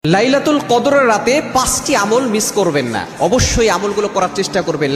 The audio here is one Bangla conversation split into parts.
লাইলাতুল কদরের রাতে 5টি আমল মিস করবেন না, অবশ্যই আমলগুলো করার চেষ্টা করবেন।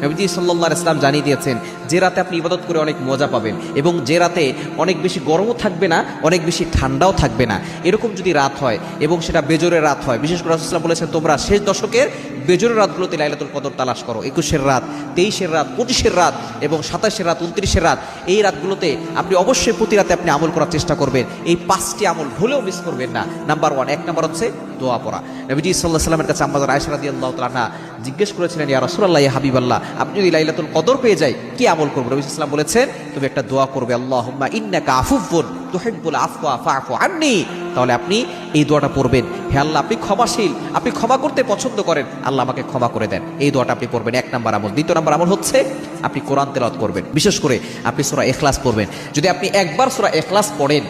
নবীজি সাল্লাল্লাহু আলাইহি ওয়াসাল্লাম জানিয়ে দিয়েছেন যে রাতে আপনি ইবাদত করে অনেক মজা পাবেন এবং যে রাতে অনেক বেশি গরমও থাকবে না, অনেক বেশি ঠান্ডাও থাকবে না, এরকম যদি রাত হয় এবং সেটা বেজরের রাত হয়, বিশেষ করে রাসূলুল্লাহ বলেছেন তোমরা শেষ দশকের বেজরের রাতগুলোতে লাইলাতুল কদর তালাশ করো। 21-এর রাত, 23-এর রাত, 25-এর রাত এবং 27-এর রাত, 29-এর রাত, এই রাতগুলোতে আপনি অবশ্যই প্রতি রাতে আপনি আমল করার চেষ্টা করবেন। এই 5টি আমল ভুলেও মিস করবেন না। নাম্বার 1, 1 নাম্বার হচ্ছে দোয়া পড়া। নবীজি সাল্লাল্লাহু আলাইহি ওয়াসাল্লামের কাছে আম্মা আয়েশা রাদিয়াল্লাহু তাআলা আনহা জিজ্ঞেস করেছিলেন, ইয়া রাসূলুল্লাহ, ইয়া হাবিবাল্লাহ, আপনি যদি লাইলাতুল কদর পেয়ে যাই কি আমল করব? নবী সাল্লাল্লাহু আলাইহি ওয়াসাল্লাম বলেছেন তুমি একটা দোয়া করবে, আল্লাহুম্মা ইন্নাকা আফুউন তুহিব্বুল আফওয়া ফাআফু আন্নী। তাহলে আপনি এই দোয়াটা পড়বেন, হে আল্লাহ আপনি ক্ষমাশীল, আপনি ক্ষমা করতে পছন্দ করেন, আল্লাহ আমাকে ক্ষমা করে দেন। এই দোয়াটা আপনি পড়বেন, 1 নাম্বার আমল। 2 নাম্বার আমল হচ্ছে আপনি কোরআন তেলাওয়াত করবেন, বিশেষ করে আপনি সূরা ইখলাস পড়বেন। যদি আপনি একবার সূরা ইখলাস পড়েন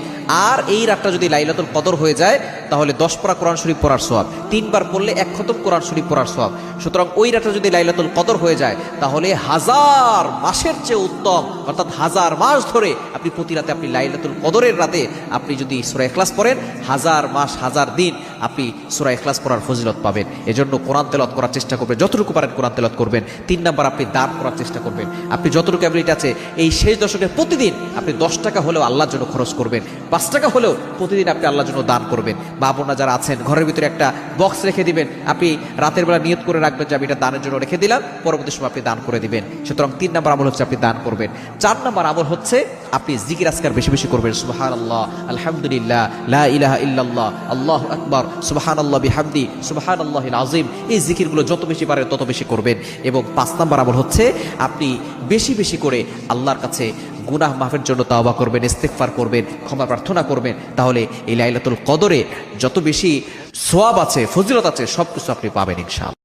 আর এই রাতটা যদি লাইলাতুল কদর হয়ে যায় তাহলে 10 পারা কোরআন শরীফ পড়ার সওয়াব, 3 বার পড়লে 1 খতম কোরআন শরীফ পড়ার সওয়াব। সুতরাং ওই রাতটা যদি লাইলাতুল কদর হয়ে যায় তাহলে 1000 মাসের চেয়ে উত্তম, অর্থাৎ 1000 মাস ধরে আপনি প্রতি রাতে আপনি লাইলাতুল কদরের রাতে আপনি যদি সূরা ইখলাস পড়েন 1000 মাস 1000 দিন আপনি সূরা ইখলাস পড়ার ফজিলত পাবেন। এজন্য কোরআন তেলাওয়াত করার চেষ্টা করবেন, যতটুকু পারেন কোরআন তেলাওয়াত করবেন। 3 নাম্বার আপনি দান করার চেষ্টা করবেন। আপনি যতটুকু অ্যাবিলিটি আছে এই শেষ দশকে প্রতিদিন আপনি 10 টাকা হলেও আল্লাহর জন্য খরচ করবেন, 5 টাকা হলেও প্রতিদিন আপনি আল্লাহর জন্য দান করবেন। বা বোনরা যারা আছেন ঘরের ভিতরে একটা বক্স রেখে দিবেন, আপনি রাতের বেলা নিয়ত করে রাখবেন যে আমি এটা দানের জন্য রেখে দিলাম, পরবর্তী সময় আপনি দান করে দিবেন। সুতরাং 3 নাম্বার আমল হচ্ছে আপনি দান করবেন। 4 নাম্বার আমল হচ্ছে আপনি জিকির আজকার বেশি বেশি করবেন। সুবহানাল্লাহ, আলহামদুলিল্লাহ, লা ইলাহা ইল্লাল্লাহ, আল্লাহু আকবার, সুবহানাল্লাহ বিহামদি, সুবহানাল্লাহিল আযীম, এই জিকিরগুলো যত বেশি পারেন তত বেশি করবেন। এবং 5 নাম্বার আমল হচ্ছে আপনি বেশি বেশি করে আল্লাহর কাছে গুনাহ মাফের জন্য তাওবা করবেন, ইস্তিগফার করবেন, ক্ষমা প্রার্থনা করবেন। তাহলে এই লাইলাতুল কদরে যত বেশি সওয়াব আছে, ফজিলত আছে, সবকিছু আপনি পাবেন ইনশাআল্লাহ।